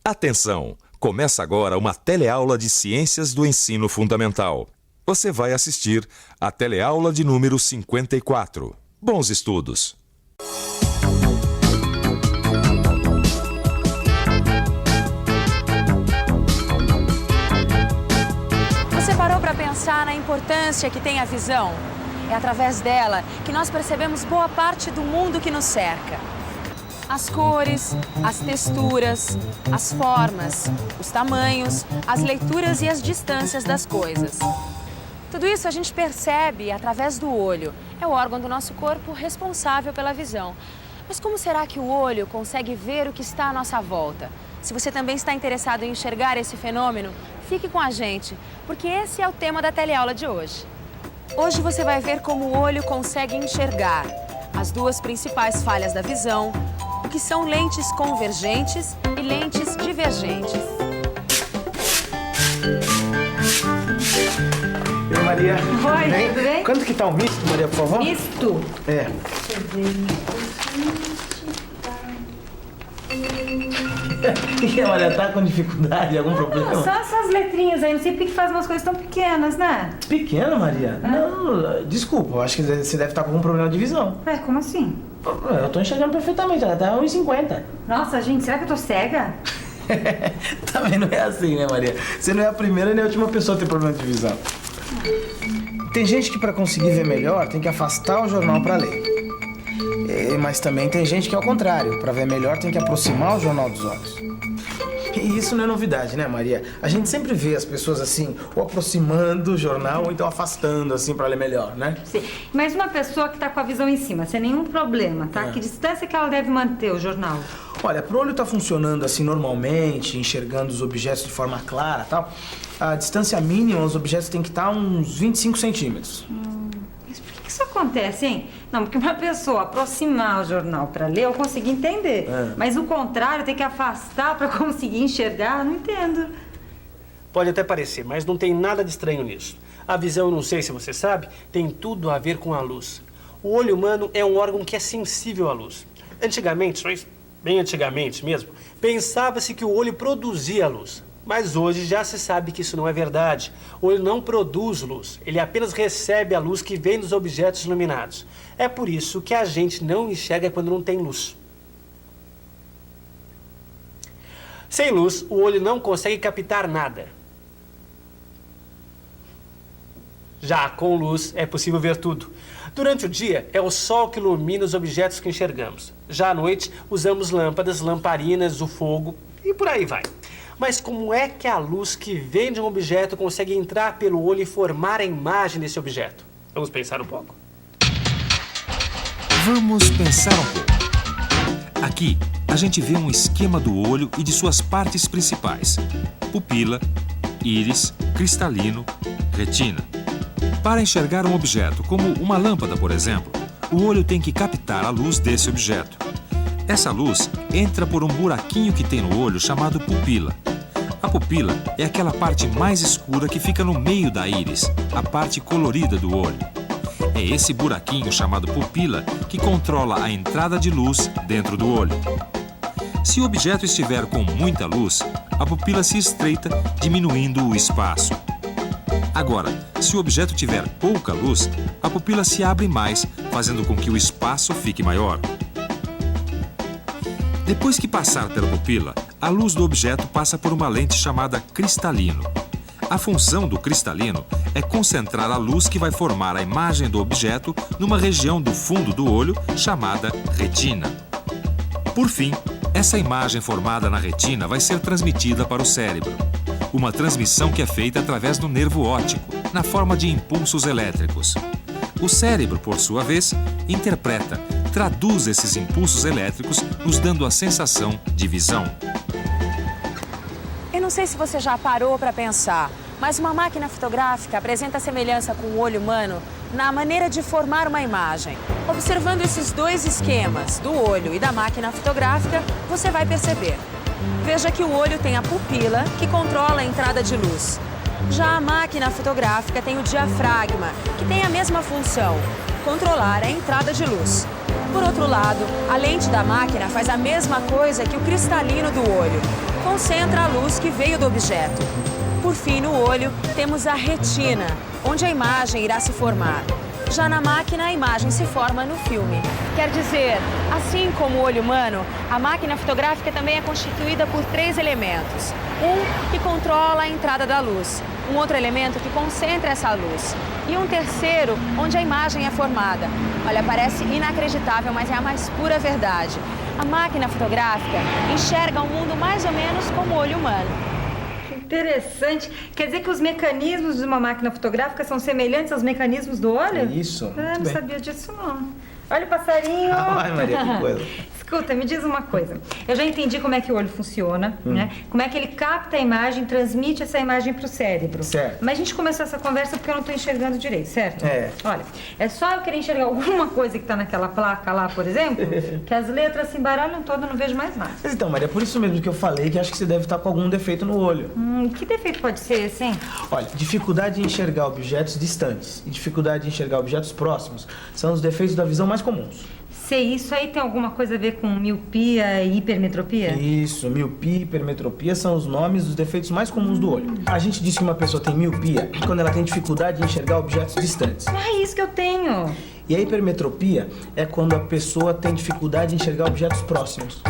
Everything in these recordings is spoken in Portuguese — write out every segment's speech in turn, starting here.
Atenção! Começa agora uma teleaula de Ciências do Ensino Fundamental. Você vai assistir a teleaula de número 54. Bons estudos! Você parou para pensar na importância que tem a visão? É através dela que nós percebemos boa parte do mundo que nos cerca. As cores, as texturas, as formas, os tamanhos, as leituras e as distâncias das coisas. Tudo isso a gente percebe através do olho. É o órgão do nosso corpo responsável pela visão. Mas como será que o olho consegue ver o que está à nossa volta? Se você também está interessado em enxergar esse fenômeno, fique com a gente, porque esse é o tema da teleaula de hoje. Hoje você vai ver como o olho consegue enxergar as duas principais falhas da visão, o que são lentes convergentes e lentes divergentes. E aí, Maria? Oi, tudo bem? Quanto que tá o misto, Maria, por favor? Misto? É. Deixa eu ver. E a Maria tá com dificuldade, algum problema? Só essas letrinhas aí, não sei por que faz umas coisas tão pequenas, né? Pequena, Maria? Não, desculpa, eu acho que você deve estar com algum problema de visão. Ué, como assim? Eu tô enxergando perfeitamente, ela tá 1,50. Nossa, gente, será que eu tô cega? Também não é assim, né, Maria? Você não é a primeira nem a última pessoa a ter problema de visão. Tem gente que pra conseguir ver melhor tem que afastar o jornal pra ler. Mas também tem gente que é ao contrário, pra ver melhor tem que aproximar o jornal dos olhos. E isso não é novidade, né, Maria? A gente sempre vê as pessoas assim, ou aproximando o jornal, ou então afastando, assim, pra ler melhor, né? Sim, mas uma pessoa que tá com a visão em cima, sem nenhum problema, tá? Que distância que ela deve manter o jornal? Olha, pro olho tá funcionando assim normalmente, enxergando os objetos de forma clara e tal, a distância mínima os objetos tem que estar uns 25 centímetros. Mas por que isso acontece, hein? Não, porque uma pessoa aproximar o jornal pra ler, eu consigo entender. Mas o contrário, tem que afastar pra conseguir enxergar, eu não entendo. Pode até parecer, mas não tem nada de estranho nisso. A visão, não sei se você sabe, tem tudo a ver com a luz. O olho humano é um órgão que é sensível à luz. Antigamente, bem antigamente mesmo, pensava-se que o olho produzia luz. Mas hoje já se sabe que isso não é verdade. O olho não produz luz, ele apenas recebe a luz que vem dos objetos iluminados. É por isso que a gente não enxerga quando não tem luz. Sem luz, o olho não consegue captar nada. Já com luz, é possível ver tudo. Durante o dia, é o sol que ilumina os objetos que enxergamos. Já à noite, usamos lâmpadas, lamparinas, o fogo e por aí vai. Mas como é que a luz que vem de um objeto consegue entrar pelo olho e formar a imagem desse objeto? Vamos pensar um pouco? Vamos pensar um pouco. Aqui, a gente vê um esquema do olho e de suas partes principais: pupila, íris, cristalino, retina. Para enxergar um objeto, como uma lâmpada, por exemplo, o olho tem que captar a luz desse objeto. Essa luz entra por um buraquinho que tem no olho chamado pupila. A pupila é aquela parte mais escura que fica no meio da íris, a parte colorida do olho. É esse buraquinho chamado pupila que controla a entrada de luz dentro do olho. Se o objeto estiver com muita luz, a pupila se estreita, diminuindo o espaço. Agora, se o objeto tiver pouca luz, a pupila se abre mais, fazendo com que o espaço fique maior. Depois que passar pela pupila, a luz do objeto passa por uma lente chamada cristalino. A função do cristalino é concentrar a luz que vai formar a imagem do objeto numa região do fundo do olho chamada retina. Por fim, essa imagem formada na retina vai ser transmitida para o cérebro. Uma transmissão que é feita através do nervo óptico, na forma de impulsos elétricos. O cérebro, por sua vez, interpreta, traduz esses impulsos elétricos, nos dando a sensação de visão. Eu não sei se você já parou para pensar, mas uma máquina fotográfica apresenta semelhança com o olho humano na maneira de formar uma imagem. Observando esses dois esquemas, do olho e da máquina fotográfica, você vai perceber. Veja que o olho tem a pupila, que controla a entrada de luz. Já a máquina fotográfica tem o diafragma, que tem a mesma função, controlar a entrada de luz. Por outro lado, a lente da máquina faz a mesma coisa que o cristalino do olho. concentra a luz que veio do objeto. Por fim, no olho, temos a retina, onde a imagem irá se formar. Já na máquina, a imagem se forma no filme. Quer dizer, assim como o olho humano, a máquina fotográfica também é constituída por 3 elementos. Um que controla a entrada da luz, um outro elemento que concentra essa luz e um terceiro onde a imagem é formada. Olha, parece inacreditável, mas é a mais pura verdade. A máquina fotográfica enxerga o mundo mais ou menos como o olho humano. Interessante. Quer dizer que os mecanismos de uma máquina fotográfica são semelhantes aos mecanismos do olho? Isso. Não sabia disso, não. Olha o passarinho. Ai, Maria, que coisa. Escuta, me diz uma coisa. Eu já entendi como é que o olho funciona, né? Como é que ele capta a imagem, transmite essa imagem para o cérebro. Certo. Mas a gente começou essa conversa porque eu não estou enxergando direito, certo? É. Olha, é só eu querer enxergar alguma coisa que está naquela placa lá, por exemplo, que as letras se embaralham todas, eu não vejo mais nada. Mas então, Maria, por isso mesmo que eu falei que acho que você deve estar com algum defeito no olho. Que defeito pode ser esse, hein? Olha, dificuldade de enxergar objetos distantes e dificuldade de enxergar objetos próximos são os defeitos da visão mais comuns. Sei, isso aí tem alguma coisa a ver com miopia e hipermetropia? Isso, miopia e hipermetropia são os nomes dos defeitos mais comuns do olho. A gente diz que uma pessoa tem miopia quando ela tem dificuldade de enxergar objetos distantes. Ah, é isso que eu tenho. E a hipermetropia é quando a pessoa tem dificuldade de enxergar objetos próximos.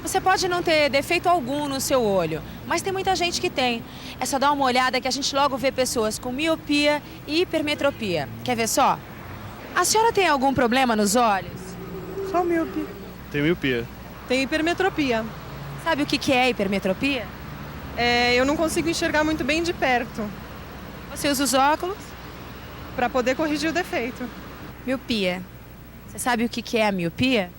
Você pode não ter defeito algum no seu olho, mas tem muita gente que tem. É só dar uma olhada que a gente logo vê pessoas com miopia e hipermetropia. Quer ver só? A senhora tem algum problema nos olhos? Só miopia. Tem miopia. Tem hipermetropia. Sabe o que é hipermetropia? Eu não consigo enxergar muito bem de perto Você usa os óculos? para poder corrigir o defeito. Miopia. Você sabe o que é a miopia?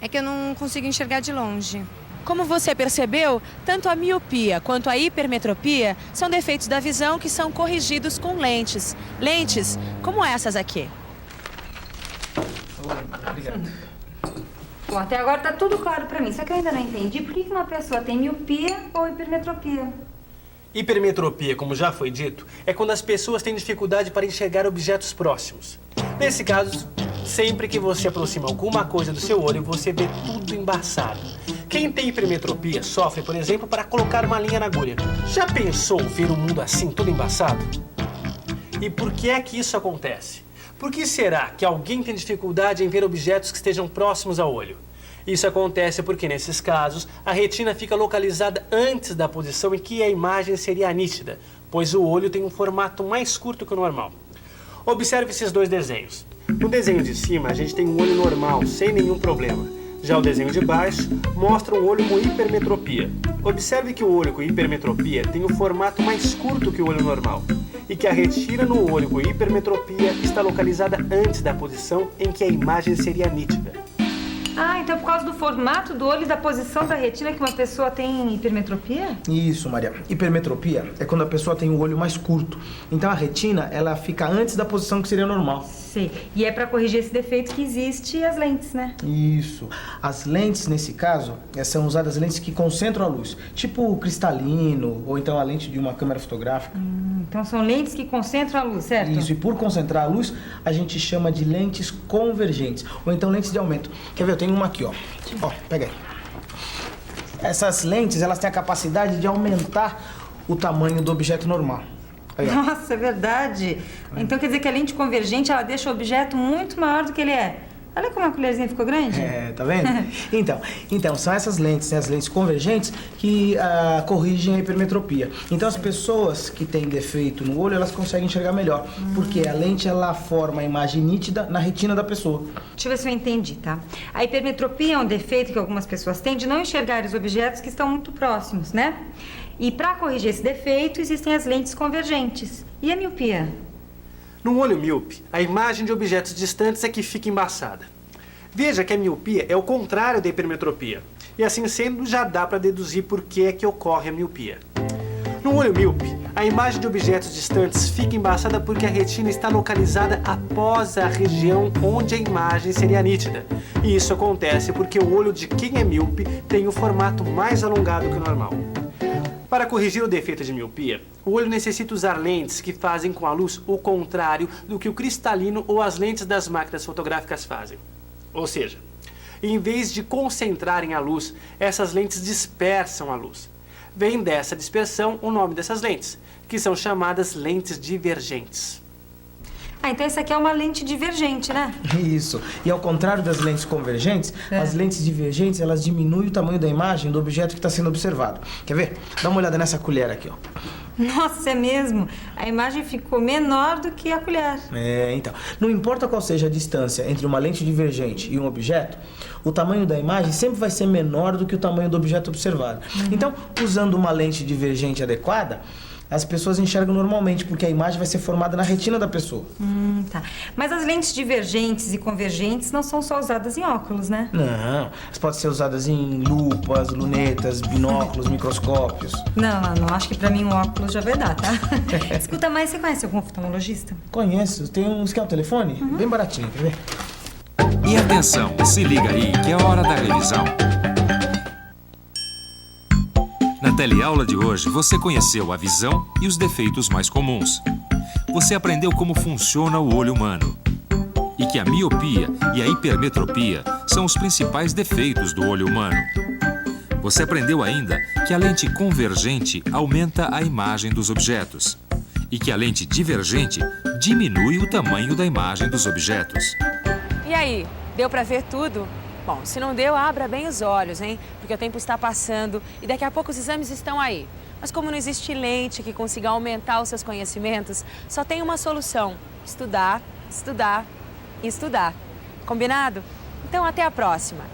É que eu não consigo enxergar de longe. Como você percebeu, tanto a miopia quanto a hipermetropia são defeitos da visão que são corrigidos com lentes. Lentes como essas aqui. Obrigado. Bom, até agora tá tudo claro pra mim, só que eu ainda não entendi por que uma pessoa tem miopia ou hipermetropia. Hipermetropia, como já foi dito, é quando as pessoas têm dificuldade para enxergar objetos próximos. Nesse caso, sempre que você aproxima alguma coisa do seu olho, você vê tudo embaçado. Quem tem hipermetropia sofre, por exemplo, para colocar uma linha na agulha. Já pensou ver o mundo assim, todo embaçado? E por que é que isso acontece? Por que será que alguém tem dificuldade em ver objetos que estejam próximos ao olho? Isso acontece porque, nesses casos, a retina fica localizada antes da posição em que a imagem seria nítida, pois o olho tem um formato mais curto que o normal. Observe esses dois desenhos. No desenho de cima, a gente tem um olho normal, sem nenhum problema. Já o desenho de baixo mostra um olho com hipermetropia. Observe que o olho com hipermetropia tem um formato mais curto que o olho normal e que a retina no olho com hipermetropia está localizada antes da posição em que a imagem seria nítida. Ah, então é por causa do formato do olho e da posição da retina que uma pessoa tem hipermetropia? Isso, Maria. Hipermetropia é quando a pessoa tem o olho mais curto. Então a retina, ela fica antes da posição que seria normal. Sei. E é pra corrigir esse defeito que existe as lentes, né? Isso. As lentes, nesse caso, são usadas lentes que concentram a luz. Tipo o cristalino, ou então a lente de uma câmera fotográfica. Então são lentes que concentram a luz, certo? Isso, e por concentrar a luz, a gente chama de lentes convergentes, ou então lentes de aumento. Quer ver? Eu tenho uma aqui, ó. Ó, pega aí. Essas lentes, elas têm a capacidade de aumentar o tamanho do objeto normal. Aí, ó. Nossa, é verdade. Então quer dizer que a lente convergente, ela deixa o objeto muito maior do que ele é. Olha como a colherzinha ficou grande. É, tá vendo? Então, são essas lentes, né, as lentes convergentes, que corrigem a hipermetropia. Então, as pessoas que têm defeito no olho, elas conseguem enxergar melhor, porque a lente, ela forma a imagem nítida na retina da pessoa. Deixa eu ver se eu entendi, tá? A hipermetropia é um defeito que algumas pessoas têm de não enxergar os objetos que estão muito próximos, né? E para corrigir esse defeito, existem as lentes convergentes. E a miopia? No olho míope, a imagem de objetos distantes é que fica embaçada. Veja que a miopia é o contrário da hipermetropia. E assim sendo, já dá para deduzir por que é que ocorre a miopia. No olho míope, a imagem de objetos distantes fica embaçada porque a retina está localizada após a região onde a imagem seria nítida. E isso acontece porque o olho de quem é míope tem um formato mais alongado que o normal. Para corrigir o defeito de miopia, o olho necessita usar lentes que fazem com a luz o contrário do que o cristalino ou as lentes das máquinas fotográficas fazem. Ou seja, E em vez de concentrarem a luz, essas lentes dispersam a luz. Vem dessa dispersão o nome dessas lentes, que são chamadas lentes divergentes. Ah, então essa aqui é uma lente divergente, né? Isso. E ao contrário das lentes convergentes, as lentes divergentes, elas diminuem o tamanho da imagem do objeto que está sendo observado. Quer ver? Dá uma olhada nessa colher aqui, ó. Nossa, é mesmo. A imagem ficou menor do que a colher. Então. Não importa qual seja a distância entre uma lente divergente e um objeto, o tamanho da imagem sempre vai ser menor do que o tamanho do objeto observado. Então, usando uma lente divergente adequada, as pessoas enxergam normalmente, porque a imagem vai ser formada na retina da pessoa. Tá. Mas as lentes divergentes e convergentes não são só usadas em óculos, né? Não, elas podem ser usadas em lupas, lunetas, binóculos, microscópios. Não. Acho que pra mim um óculos já vai dar, tá? Escuta, mas você conhece algum oftalmologista? Conheço. Tem uns que é o telefone? Bem baratinho, quer ver? E atenção, se liga aí que é hora da revisão. Na teleaula de hoje, você conheceu a visão e os defeitos mais comuns. Você aprendeu como funciona o olho humano e que a miopia e a hipermetropia são os principais defeitos do olho humano. Você aprendeu ainda que a lente convergente aumenta a imagem dos objetos e que a lente divergente diminui o tamanho da imagem dos objetos. E aí, deu para ver tudo? Bom, se não deu, abra bem os olhos, hein? Porque o tempo está passando e daqui a pouco os exames estão aí. Mas como não existe lente que consiga aumentar os seus conhecimentos, só tem uma solução: estudar, estudar e estudar. Combinado? Então até a próxima!